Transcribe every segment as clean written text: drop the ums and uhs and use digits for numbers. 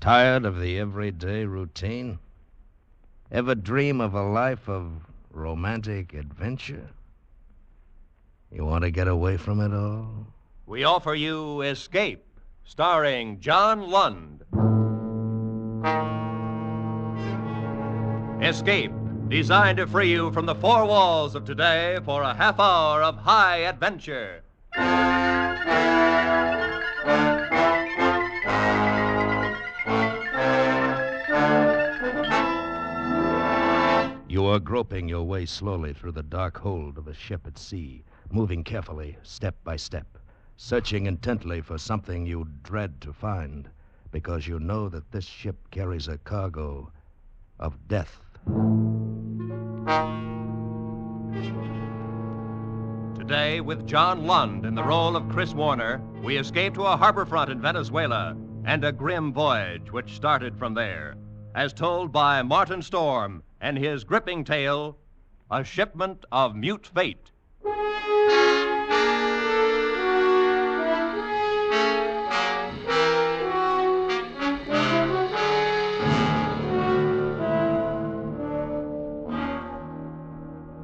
Tired of the everyday routine? Ever dream of a life of romantic adventure? You want to get away from it all? We offer you Escape, starring John Lund. Escape, designed to free you from the four walls of today for a half hour of high adventure. You are groping your way slowly through the dark hold of a ship at sea, moving carefully, step by step, searching intently for something you dread to find, because you know that this ship carries a cargo of death. Today, with John Lund in the role of Chris Warner, we escape to a harbor front in Venezuela and a grim voyage which started from there, as told by Martin Storm and his gripping tale, A Shipment of Mute Fate.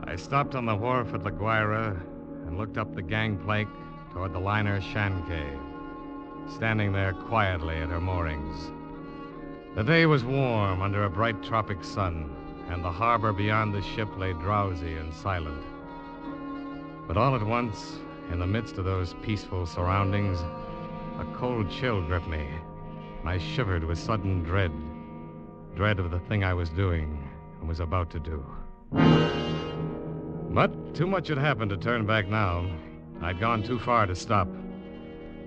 I stopped on the wharf at La Guaira and looked up the gangplank toward the liner Shanghai, standing there quietly at her moorings. The day was warm under a bright tropic sun, and the harbor beyond the ship lay drowsy and silent. But all at once, in the midst of those peaceful surroundings, a cold chill gripped me. I shivered with sudden dread of the thing I was doing and was about to do. But too much had happened to turn back now. I'd gone too far to stop.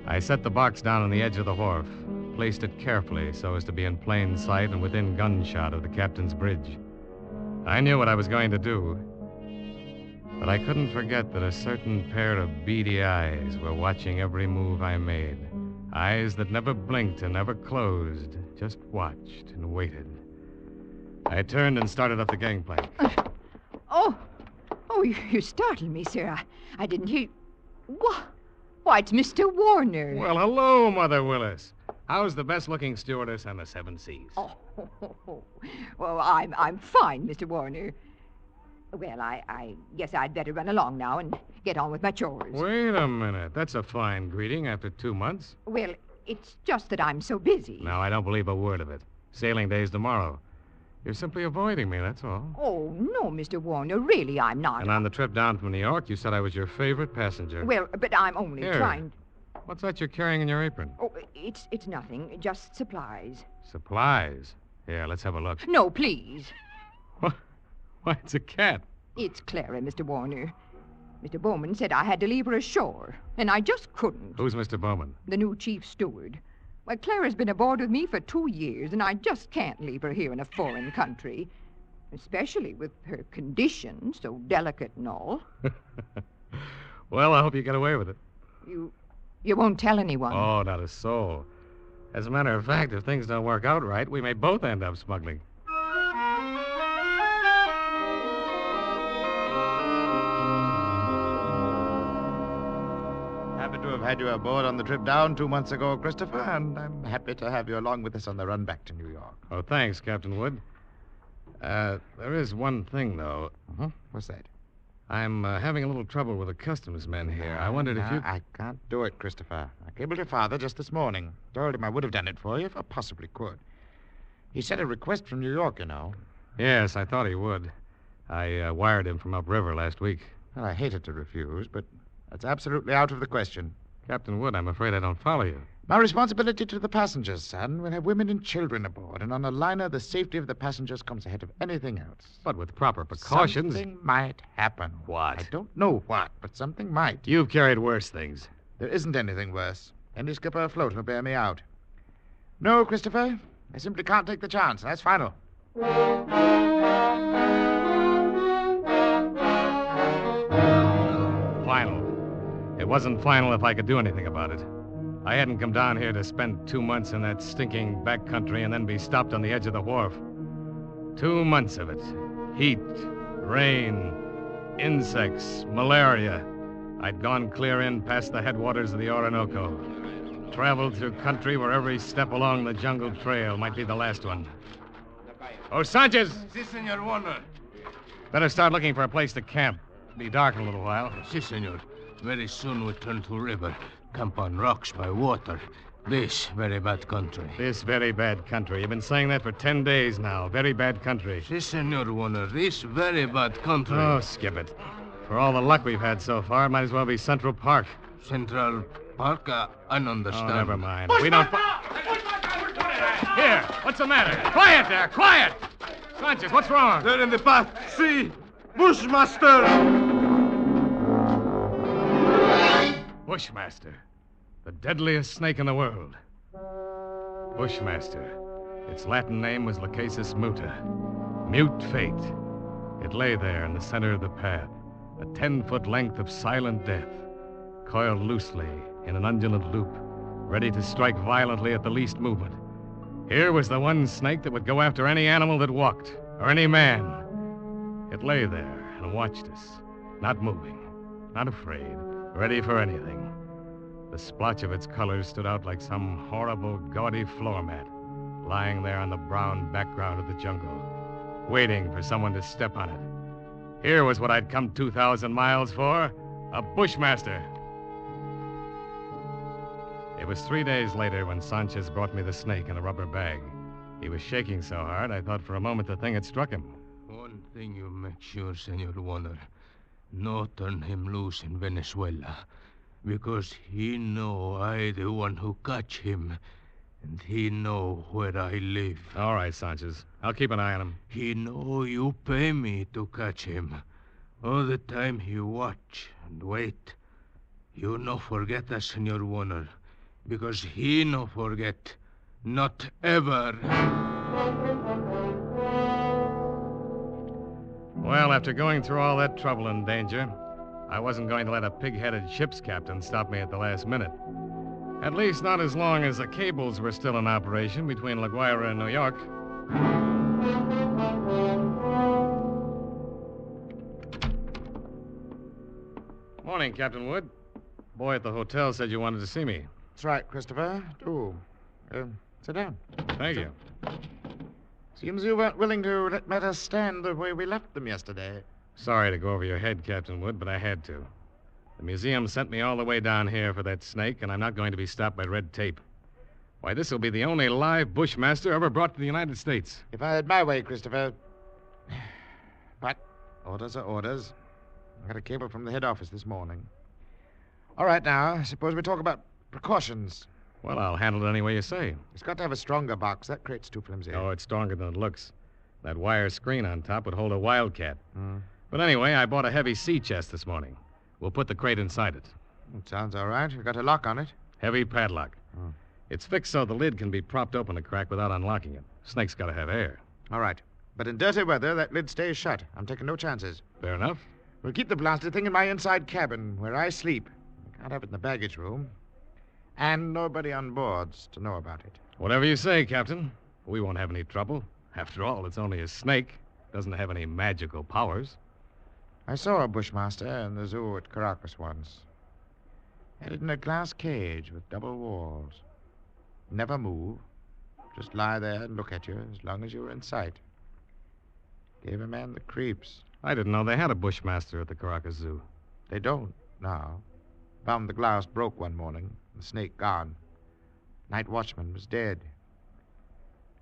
I set the box down on the edge of the wharf, placed it carefully so as to be in plain sight and within gunshot of the captain's bridge. I knew what I was going to do, but I couldn't forget that a certain pair of beady eyes were watching every move I made. Eyes that never blinked and never closed, just watched and waited. I turned and started up the gangplank. Oh, you startled me, sir. I didn't hear... Why, it's Mr. Warner. Well, hello, Mother Willis. How's the best-looking stewardess on the seven seas? Oh, well, I'm fine, Mr. Warner. Well, I guess I'd better run along now and get on with my chores. Wait a minute. That's a fine greeting after 2 months. Well, it's just that I'm so busy. No, I don't believe a word of it. Sailing day's tomorrow. You're simply avoiding me, that's all. Oh, no, Mr. Warner. Really, I'm not. And on the trip down from New York, you said I was your favorite passenger. Well, but I'm only Here. trying... What's that you're carrying in your apron? Oh, it's nothing. Just supplies. Supplies? Here, let's have a look. No, please. What? Why, it's a cat. It's Clara, Mr. Warner. Mr. Bowman said I had to leave her ashore, and I just couldn't. Who's Mr. Bowman? The new chief steward. Well, Clara's been aboard with me for 2 years, and I just can't leave her here in a foreign country, especially with her condition, so delicate and all. Well, I hope you get away with it. You won't tell anyone? Oh, not a soul. As a matter of fact, if things don't work out right, we may both end up smuggling. Happy to have had you aboard on the trip down 2 months ago, Christopher, and I'm happy to have you along with us on the run back to New York. Oh, thanks, Captain Wood. There is one thing, though. What's that? I'm having a little trouble with the customs men here. I wondered if you... I can't do it, Christopher. I cabled your father just this morning. Told him I would have done it for you if I possibly could. He sent a request from New York, you know. Yes, I thought he would. I wired him from upriver last week. Well, I hated to refuse, but that's absolutely out of the question. Captain Wood, I'm afraid I don't follow you. My responsibility to the passengers, son. We'll have women and children aboard, and on a liner, the safety of the passengers comes ahead of anything else. But with proper precautions... Something might happen. What? I don't know what, but something might. You've carried worse things. There isn't anything worse. Any skipper afloat will bear me out. No, Christopher, I simply can't take the chance. That's final. Final. It wasn't final if I could do anything about it. I hadn't come down here to spend 2 months in that stinking backcountry and then be stopped on the edge of the wharf. 2 months of it. Heat, rain, insects, malaria. I'd gone clear in past the headwaters of the Orinoco. Traveled through country where every step along the jungle trail might be the last one. Oh, Sanchez! Si, Senor Warner. Better start looking for a place to camp. Be dark in a little while. Si, senor. Very soon we turn to river. Camp on rocks by water. This very bad country. This very bad country. You've been saying that for 10 days now. Very bad country. Si, Senor Warner. This very bad country. Oh, skip it. For all the luck we've had so far, it might as well be Central Park. Central Park? I don't understand. Oh, never mind. We don't... Here, what's the matter? Quiet there, quiet! Sanchez, what's wrong? They're in the path. See? Bushmaster! Bushmaster. The deadliest snake in the world. Bushmaster. Its Latin name was Lachesis muta. Mute fate. It lay there in the center of the path, a 10-foot length of silent death, coiled loosely in an undulant loop, ready to strike violently at the least movement. Here was the one snake that would go after any animal that walked, or any man. It lay there and watched us, not moving, not afraid, ready for anything. The splotch of its colors stood out like some horrible, gaudy floor mat, lying there on the brown background of the jungle, waiting for someone to step on it. Here was what I'd come 2,000 miles for, a bushmaster. It was 3 days later when Sanchez brought me the snake in a rubber bag. He was shaking so hard, I thought for a moment the thing had struck him. One thing you make sure, Senor Warner. No turn him loose in Venezuela. Because he know I the one who catch him. And he know where I live. All right, Sanchez. I'll keep an eye on him. He know you pay me to catch him. All the time he watch and wait. You no forget that, Senor Warner. Because he no forget. Not ever. Well, after going through all that trouble and danger, I wasn't going to let a pig-headed ship's captain stop me at the last minute. At least not as long as the cables were still in operation between La Guaira and New York. Morning, Captain Wood. Boy at the hotel said you wanted to see me. That's right, Christopher. Do. Sit down. Thank you. Seems you weren't willing to let matters stand the way we left them yesterday. Sorry to go over your head, Captain Wood, but I had to. The museum sent me all the way down here for that snake, and I'm not going to be stopped by red tape. Why, this will be the only live bushmaster ever brought to the United States. If I had my way, Christopher. But orders are orders. I got a cable from the head office this morning. All right, now, suppose we talk about precautions. Well, I'll handle it any way you say. It's got to have a stronger box. That crate's too flimsy. Oh, it's stronger than it looks. That wire screen on top would hold a wildcat. Hmm. But anyway, I bought a heavy sea chest this morning. We'll put the crate inside it. It sounds all right. You've got a lock on it. Heavy padlock. Hmm. It's fixed so the lid can be propped open a crack without unlocking it. Snake's got to have air. All right. But in dirty weather, that lid stays shut. I'm taking no chances. Fair enough. We'll keep the blasted thing in my inside cabin, where I sleep. I can't have it in the baggage room. And nobody on board's to know about it. Whatever you say, Captain. We won't have any trouble. After all, it's only a snake. Doesn't have any magical powers. I saw a bushmaster in the zoo at Caracas once. Had it in a glass cage with double walls. Never move. Just lie there and look at you as long as you were in sight. Gave a man the creeps. I didn't know they had a bushmaster at the Caracas Zoo. They don't now. Found the glass broke one morning, the snake gone. Night watchman was dead.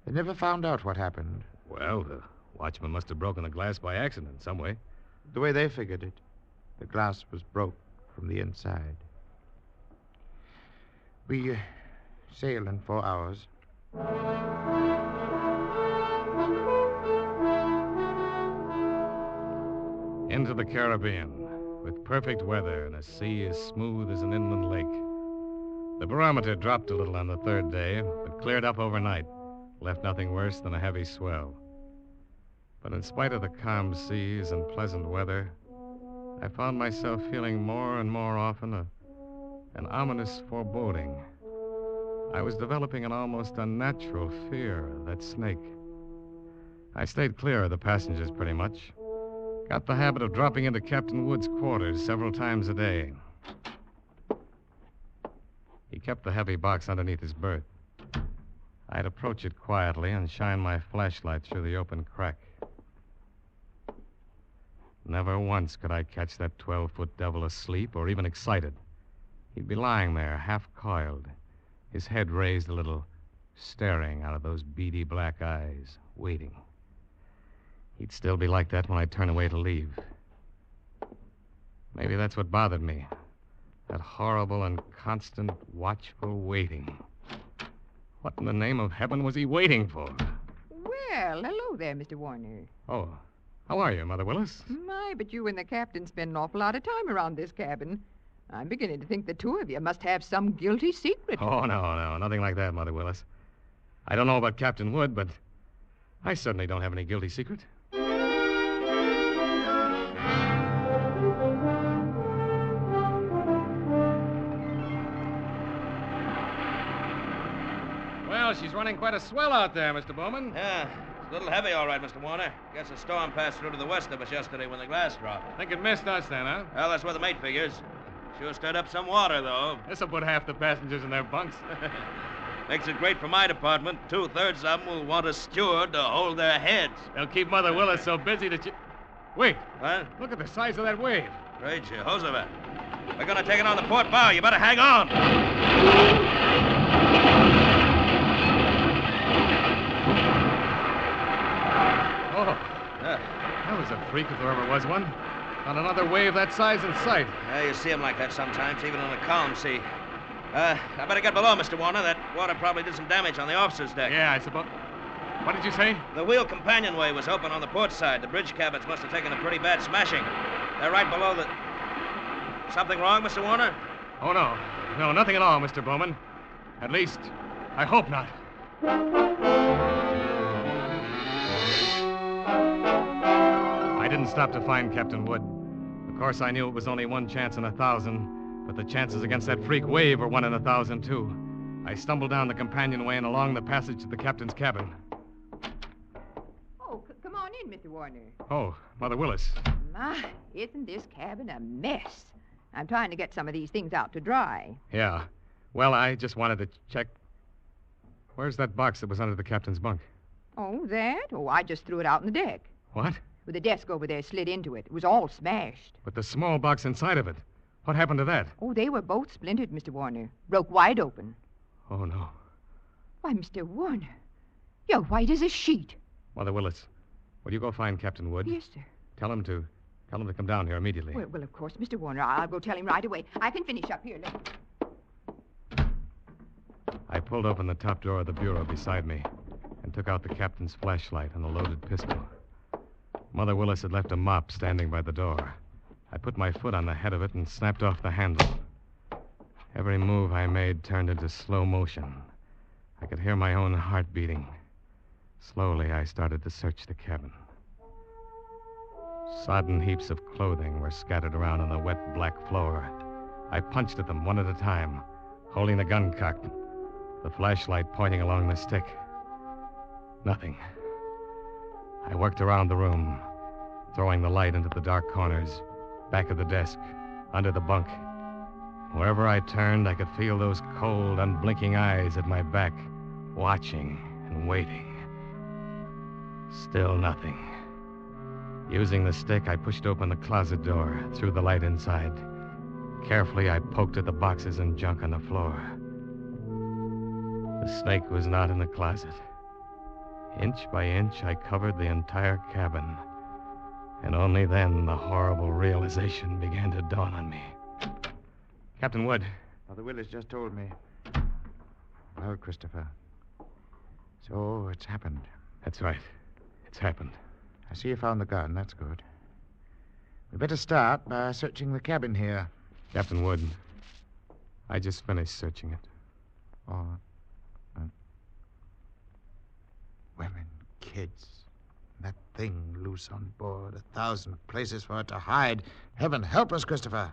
They never found out what happened. Well, the watchman must have broken the glass by accident some way. The way they figured it, the glass was broke from the inside. We sail in 4 hours. Into the Caribbean, with perfect weather and a sea as smooth as an inland lake. The barometer dropped a little on the third day, but cleared up overnight, left nothing worse than a heavy swell. But in spite of the calm seas and pleasant weather, I found myself feeling more and more often an ominous foreboding. I was developing an almost unnatural fear of that snake. I stayed clear of the passengers pretty much. Got the habit of dropping into Captain Wood's quarters several times a day. He kept the heavy box underneath his berth. I'd approach it quietly and shine my flashlight through the open crack. Never once could I catch that 12-foot devil asleep or even excited. He'd be lying there, half-coiled, his head raised a little, staring out of those beady black eyes, waiting. He'd still be like that when I turn away to leave. Maybe that's what bothered me. That horrible and constant, watchful waiting. What in the name of heaven was he waiting for? Well, hello there, Mr. Warner. Oh, how are you, Mother Willis? My, but you and the captain spend an awful lot of time around this cabin. I'm beginning to think the two of you must have some guilty secret. Oh, no, nothing like that, Mother Willis. I don't know about Captain Wood, but I certainly don't have any guilty secret. Well, she's running quite a swell out there, Mr. Bowman. Yeah, it's a little heavy, all right, Mr. Warner. Guess the storm passed through to the west of us yesterday when the glass dropped. Think it missed us then, huh? Well, that's what the mate figures. Sure stirred up some water, though. This'll put half the passengers in their bunks. Makes it great for my department. 2/3 of them will want a steward to hold their heads. They'll keep Mother Willis so busy that you... Wait, What? look at the size of that wave. Great, Jehoshaphat. We're gonna take it on the port bow. You better hang on. Oh, Yeah. that was a freak if there ever was one. On another wave that size in sight. Yeah, you see them like that sometimes, even on a calm sea. I better get below, Mr. Warner. That water probably did some damage on the officer's deck. Yeah, I suppose... What did you say? The wheel companionway was open on the port side. The bridge cabins must have taken a pretty bad smashing. They're right below the... Something wrong, Mr. Warner? Oh, no. No, nothing at all, Mr. Bowman. At least, I hope not. I didn't stop to find Captain Wood. Of course, I knew it was only 1 chance in 1,000, but the chances against that freak wave were 1 in 1,000, too. I stumbled down the companionway and along the passage to the captain's cabin. Oh, come on in, Mr. Warner. Oh, Mother Willis. My, isn't this cabin a mess? I'm trying to get some of these things out to dry. Yeah. Well, I just wanted to check. Where's that box that was under the captain's bunk? Oh, that? Oh, I just threw it out on the deck. What? With the desk over there slid into it. It was all smashed. But the small box inside of it. What happened to that? Oh, they were both splintered, Mr. Warner. Broke wide open. Oh, no. Why, Mr. Warner, you're white as a sheet. Mother Willis, will you go find Captain Wood? Yes, sir. Tell him to come down here immediately. Well, of course, Mr. Warner. I'll go tell him right away. I can finish up here. I pulled open the top drawer of the bureau beside me and took out the captain's flashlight and a loaded pistol. Mother Willis had left a mop standing by the door. I put my foot on the head of it and snapped off the handle. Every move I made turned into slow motion. I could hear my own heart beating. Slowly, I started to search the cabin. Sodden heaps of clothing were scattered around on the wet black floor. I punched at them one at a time, holding the gun cocked, the flashlight pointing along the stick. Nothing. I worked around the room, throwing the light into the dark corners, back of the desk, under the bunk. Wherever I turned, I could feel those cold, unblinking eyes at my back, watching and waiting. Still nothing. Using the stick, I pushed open the closet door, threw the light inside. Carefully, I poked at the boxes and junk on the floor. The snake was not in the closet. Inch by inch, I covered the entire cabin. And only then the horrible realization began to dawn on me. Captain Wood. Mother Willis just told me. Well, Christopher. So it's happened. That's right. It's happened. I see you found the gun. That's good. We better start by searching the cabin here. Captain Wood, I just finished searching it. Oh. Women, kids. That thing loose on board. 1,000 places for it to hide. Heaven help us, Christopher.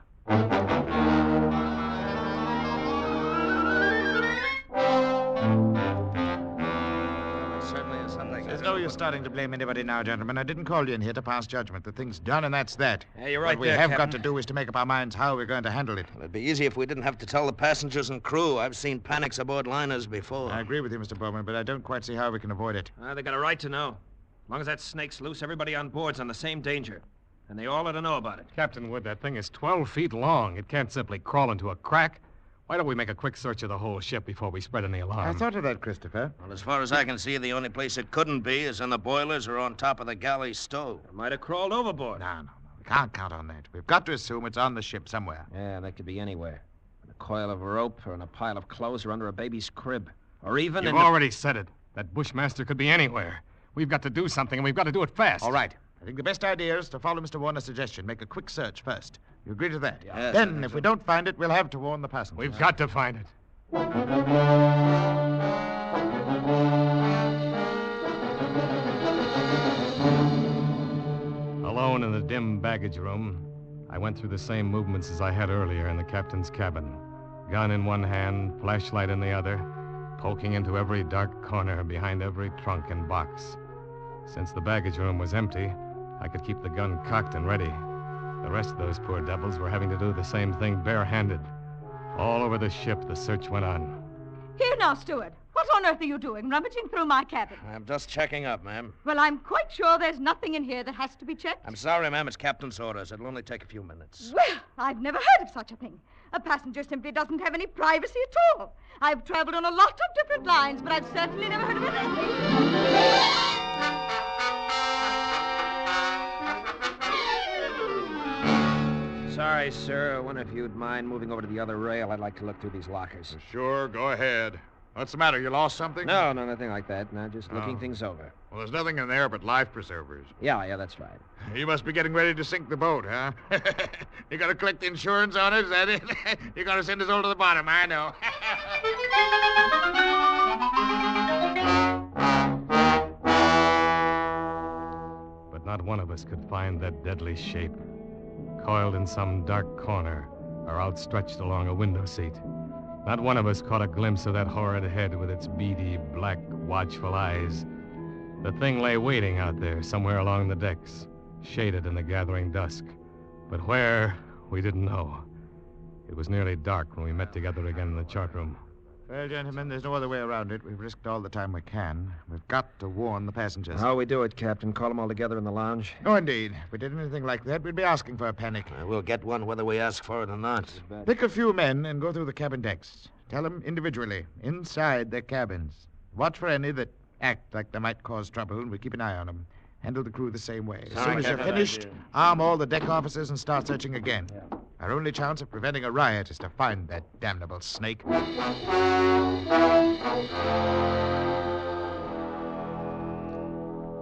Certainly is something. There's no use starting to blame anybody now, gentlemen. I didn't call you in here to pass judgment. The thing's done, and that's that. Yeah, you're right What we there, have Captain. got to do is to make up our minds how we're going to handle it. It'd be easy if we didn't have to tell the passengers and crew. I've seen panics aboard liners before. I agree with you, Mr. Bowman, but I don't quite see how we can avoid it. They got a right to know. As long as that snake's loose, everybody on board's on the same danger. And they all ought to know about it. Captain Wood, that thing is 12 feet long. It can't simply crawl into a crack. Why don't we make a quick search of the whole ship before we spread any alarm? I thought of that, Christopher. Well, as far as I can see, the only place it couldn't be is in the boilers or on top of the galley stove. It might have crawled overboard. No. We can't count on that. We've got to assume it's on the ship somewhere. Yeah, that could be anywhere. In a coil of rope or in a pile of clothes or under a baby's crib. Or even You've in already said it. That Bushmaster could be anywhere. We've got to do something, and we've got to do it fast. All right. I think the best idea is to follow Mr. Warner's suggestion. Make a quick search first. You agree to that? Yes, Then, if we don't find it, we'll have to warn the passengers. We've got to find it. Alone in the dim baggage room, I went through the same movements as I had earlier in the captain's cabin. Gun in one hand, flashlight in the other, poking into every dark corner behind every trunk and box. Since the baggage room was empty, I could keep the gun cocked and ready. The rest of those poor devils were having to do the same thing barehanded. All over the ship, the search went on. Here now, steward. What on earth are you doing, rummaging through my cabin? I'm just checking up, ma'am. Well, I'm quite sure there's nothing in here that has to be checked. I'm sorry, ma'am. It's captain's orders. It'll only take a few minutes. Well, I've never heard of such a thing. A passenger simply doesn't have any privacy at all. I've traveled on a lot of different lines, but I've certainly never heard of anything. Sorry, sir. I wonder if you'd mind moving over to the other rail. I'd like to look through these lockers. Sure, go ahead. What's the matter? You lost something? No, nothing like that. No, just looking things over. Well, there's nothing in there but life preservers. Yeah, that's right. You must be getting ready to sink the boat, huh? You got to collect insurance on it, is that it? You're going to send us all to the bottom, I know. But not one of us could find that deadly shape, coiled in some dark corner or outstretched along a window seat. Not one of us caught a glimpse of that horrid head with its beady, black, watchful eyes. The thing lay waiting out there, somewhere along the decks, shaded in the gathering dusk. But where, we didn't know. It was nearly dark when we met together again in the chart room. Well, gentlemen, there's no other way around it. We've risked all the time we can. We've got to warn the passengers. How we do it, Captain? Call them all together in the lounge? No, indeed. If we did anything like that, we'd be asking for a panic. We'll get one whether we ask for it or not. Pick a few men and go through the cabin decks. Tell them individually, inside their cabins. Watch for any that act like they might cause trouble, and we keep an eye on them. Handle the crew the same way. As soon as you're finished, arm all the deck officers and start searching again. Our only chance of preventing a riot is to find that damnable snake.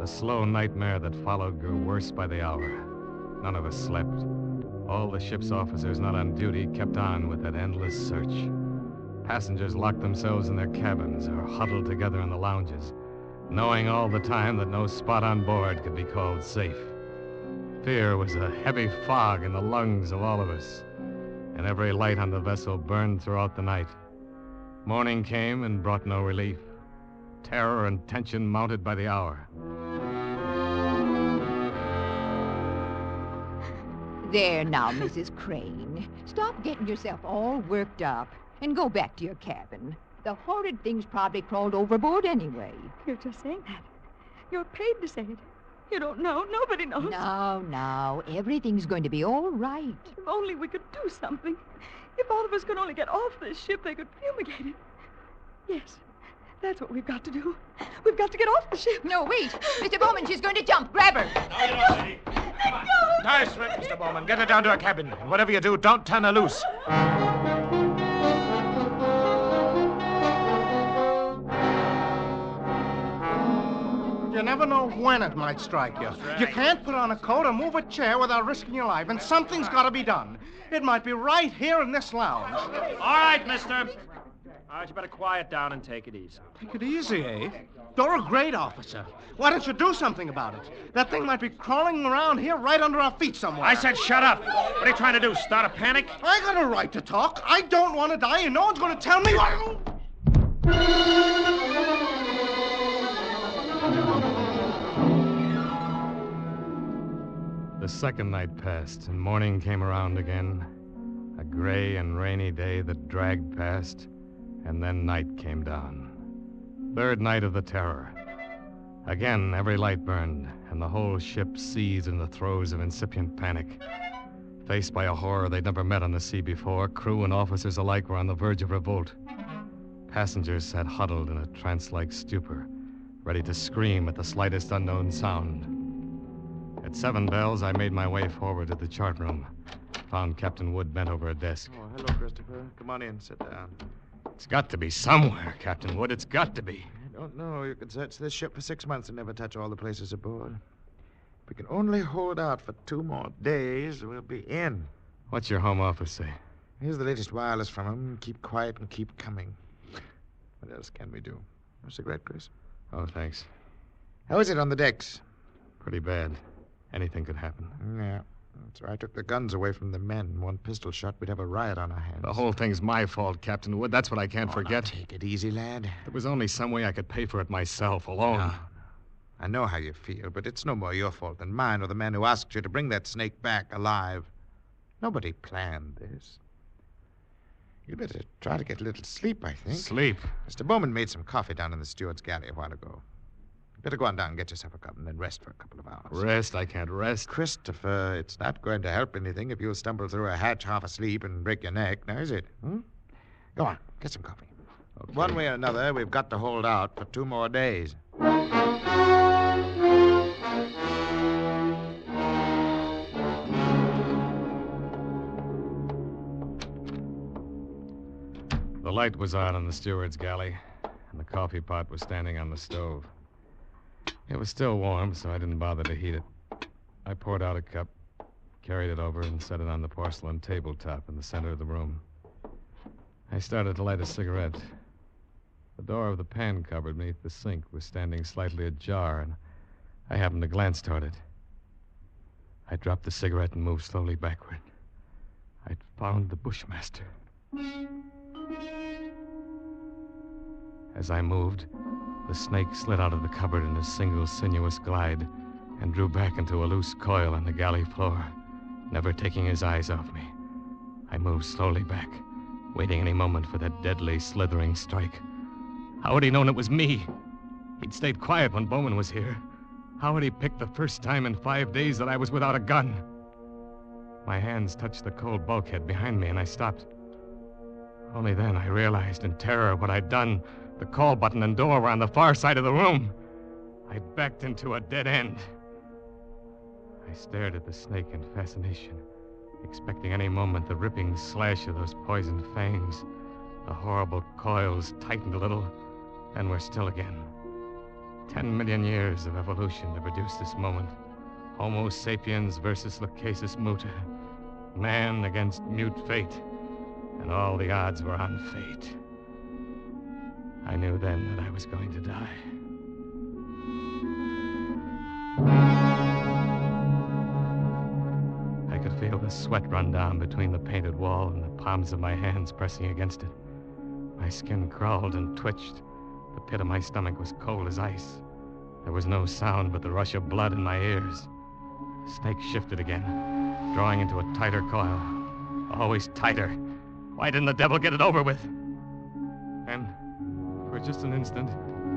The slow nightmare that followed grew worse by the hour. None of us slept. All the ship's officers not on duty kept on with that endless search. Passengers locked themselves in their cabins or huddled together in the lounges, knowing all the time that no spot on board could be called safe. Fear was a heavy fog in the lungs of all of us, and every light on the vessel burned throughout the night. Morning came and brought no relief. Terror and tension mounted by the hour. There now, Mrs. Crane. Stop getting yourself all worked up and go back to your cabin. The horrid thing's probably crawled overboard anyway. You're just saying that. You're paid to say it. You don't know. Nobody knows. No. Everything's going to be all right. If only we could do something. If all of us could only get off this ship, they could fumigate it. Yes, that's what we've got to do. We've got to get off the ship. No, wait. Mr. Bowman, she's going to jump. Grab her. No, you don't, Eddie. Come on. Nice work, Mr. Bowman. Get her down to her cabin. And whatever you do, don't turn her loose. You never know when it might strike you. You can't put on a coat or move a chair without risking your life, and something's got to be done. It might be right here in this lounge. All right, mister. All right, you better quiet down and take it easy. Take it easy, eh? You're a great officer. Why don't you do something about it? That thing might be crawling around here right under our feet somewhere. I said shut up. What are you trying to do, start a panic? I got a right to talk. I don't want to die, and no one's going to tell me what... second night passed, and morning came around again. A gray and rainy day that dragged past, and then night came down. Third night of the terror. Again, every light burned, and the whole ship seethed in the throes of incipient panic. Faced by a horror they'd never met on the sea before, crew and officers alike were on the verge of revolt. Passengers sat huddled in a trance-like stupor, ready to scream at the slightest unknown sound. At 7 bells, I made my way forward to the chart room. Found Captain Wood bent over a desk. Oh, hello, Christopher. Come on in. Sit down. It's got to be somewhere, Captain Wood. It's got to be. I don't know. You could search this ship for 6 months and never touch all the places aboard. If we can only hold out for 2 more days, we'll be in. What's your home office say? Here's the latest wireless from him. Keep quiet and keep coming. What else can we do? A cigarette, Chris? Oh, thanks. How is it on the decks? Pretty bad. Anything could happen. Yeah. That's why I took the guns away from the men. 1 pistol shot, we'd have a riot on our hands. The whole thing's my fault, Captain Wood. That's what I can't forget. Now take it easy, lad. There was only some way I could pay for it myself, alone. No. I know how you feel, but it's no more your fault than mine or the man who asked you to bring that snake back alive. Nobody planned this. You'd better try to get a little sleep, I think. Sleep? Mr. Bowman made some coffee down in the steward's galley a while ago. You better go on down and get yourself a cup and then rest for a couple of hours. Rest? I can't rest. Christopher, it's not going to help anything if you stumble through a hatch half asleep and break your neck, now is it? Go on, get some coffee. Okay. One way or another, we've got to hold out for 2 more days. The light was on in the steward's galley, and the coffee pot was standing on the stove. It was still warm, so I didn't bother to heat it. I poured out a cup, carried it over, and set it on the porcelain tabletop in the center of the room. I started to light a cigarette. The door of the pan cupboard beneath the sink was standing slightly ajar, and I happened to glance toward it. I dropped the cigarette and moved slowly backward. I'd found the Bushmaster. As I moved, the snake slid out of the cupboard in a single sinuous glide and drew back into a loose coil on the galley floor, never taking his eyes off me. I moved slowly back, waiting any moment for that deadly, slithering strike. How had he known it was me? He'd stayed quiet when Bowman was here. How had he picked the first time in 5 days that I was without a gun? My hands touched the cold bulkhead behind me, and I stopped. Only then I realized in terror what I'd done. The call button and door were on the far side of the room. I backed into a dead end. I stared at the snake in fascination, expecting any moment the ripping slash of those poisoned fangs. The horrible coils tightened a little, then were still again. 10 million years of evolution to produce this moment. Homo sapiens versus Lachesis muta. Man against mute fate. And all the odds were on fate. I knew then that I was going to die. I could feel the sweat run down between the painted wall and the palms of my hands pressing against it. My skin crawled and twitched. The pit of my stomach was cold as ice. There was no sound but the rush of blood in my ears. The snake shifted again, drawing into a tighter coil. Always tighter. Why didn't the devil get it over with? And for just an instant,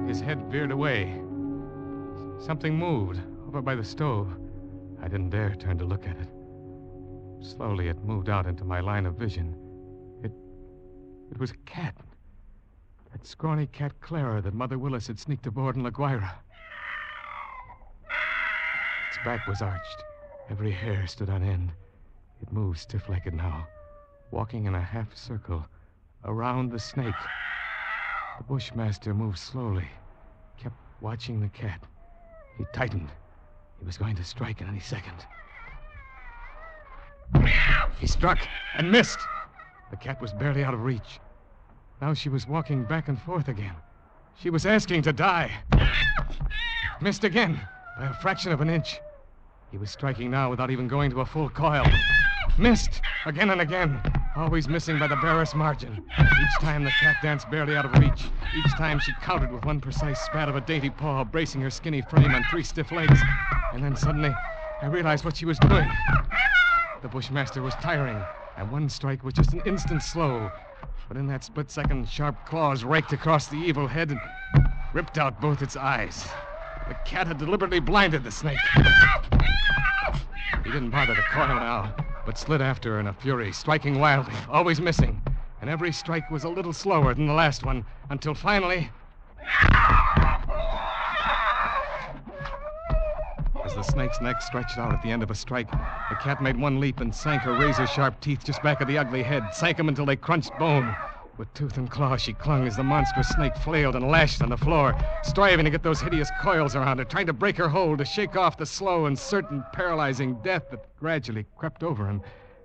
his head veered away. Something moved over by the stove. I didn't dare turn to look at it. Slowly, it moved out into my line of vision. It was a cat. That scrawny cat Clara that Mother Willis had sneaked aboard in La Guaira. Its back was arched. Every hair stood on end. It moved stiff-legged now, walking in a half circle around the snake. The Bushmaster moved slowly, kept watching the cat. He tightened. He was going to strike at any second. He struck and missed. The cat was barely out of reach. Now she was walking back and forth again. She was asking to die. Missed again by a fraction of an inch. He was striking now without even going to a full coil. Missed again and again, always missing by the barest margin. Each time the cat danced barely out of reach. Each time she countered with one precise spat of a dainty paw, bracing her skinny frame on 3 stiff legs. And then suddenly, I realized what she was doing. The Bushmaster was tiring, and one strike was just an instant slow. But in that split second, sharp claws raked across the evil head and ripped out both its eyes. The cat had deliberately blinded the snake. He didn't bother to coil now, but slid after her in a fury, striking wildly, always missing. And every strike was a little slower than the last one, until finally... As the snake's neck stretched out at the end of a strike, the cat made one leap and sank her razor-sharp teeth just back of the ugly head, sank them until they crunched bone. With tooth and claw, she clung as the monstrous snake flailed and lashed on the floor, striving to get those hideous coils around her, trying to break her hold, to shake off the slow and certain paralyzing death that gradually crept over him,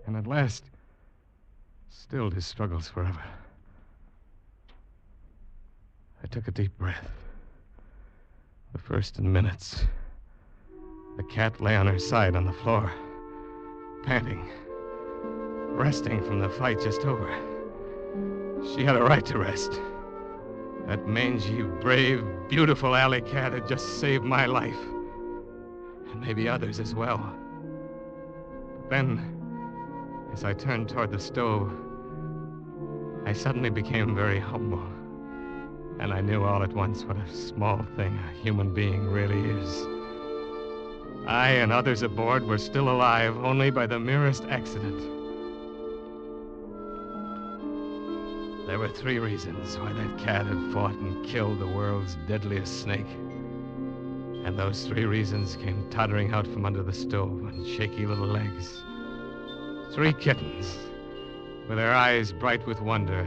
and at last stilled his struggles forever. I took a deep breath. The first in minutes. The cat lay on her side on the floor, panting, resting from the fight just over. She had a right to rest. That mangy, brave, beautiful alley cat had just saved my life. And maybe others as well. But then, as I turned toward the stove, I suddenly became very humble. And I knew all at once what a small thing a human being really is. I and others aboard were still alive only by the merest accident. There were 3 reasons why that cat had fought and killed the world's deadliest snake. And those 3 reasons came tottering out from under the stove on shaky little legs. 3 kittens, with their eyes bright with wonder,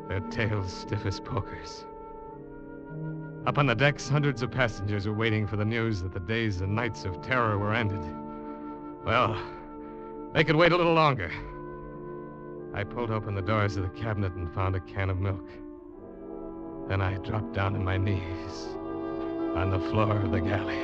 their tails stiff as pokers. Up on the decks, hundreds of passengers were waiting for the news that the days and nights of terror were ended. Well, they could wait a little longer. I pulled open the doors of the cabinet and found a can of milk. Then I dropped down on my knees on the floor of the galley.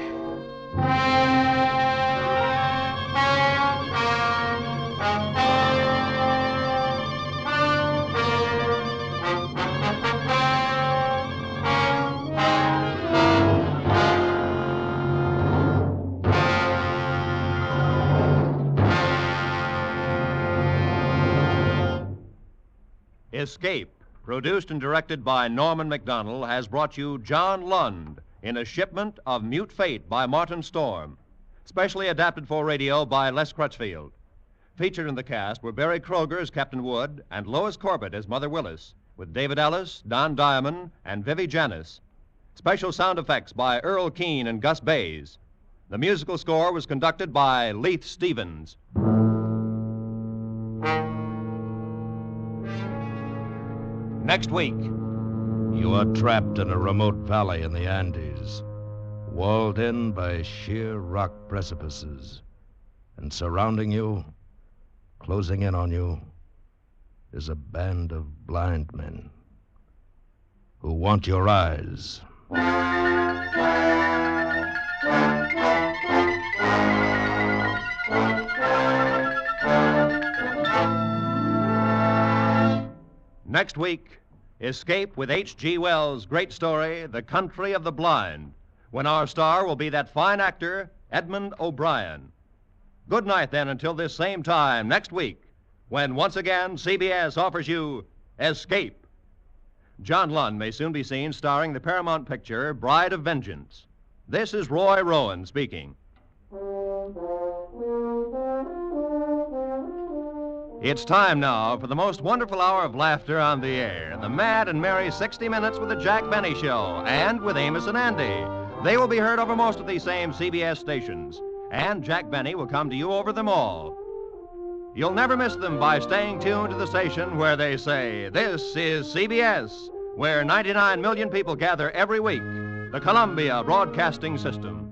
Escape, produced and directed by Norman MacDonald, has brought you John Lund in A Shipment of Mute Fate by Martin Storm, specially adapted for radio by Les Crutchfield. Featured in the cast were Barry Kroger as Captain Wood and Lois Corbett as Mother Willis, with David Ellis, Don Diamond, and Vivi Janis. Special sound effects by Earl Keane and Gus Bays. The musical score was conducted by Leith Stevens. Next week. You are trapped in a remote valley in the Andes, walled in by sheer rock precipices, and surrounding you, closing in on you, is a band of blind men who want your eyes. Next week, escape with H.G. Wells' great story, The Country of the Blind, when our star will be that fine actor, Edmund O'Brien. Good night, then, until this same time next week, when once again CBS offers you Escape. John Lund may soon be seen starring the Paramount picture Bride of Vengeance. This is Roy Rowan speaking. It's time now for the most wonderful hour of laughter on the air, the mad and merry 60 Minutes with the Jack Benny Show, and with Amos and Andy. They will be heard over most of these same CBS stations, and Jack Benny will come to you over them all. You'll never miss them by staying tuned to the station where they say, "This is CBS," where 99 million people gather every week, the Columbia Broadcasting System.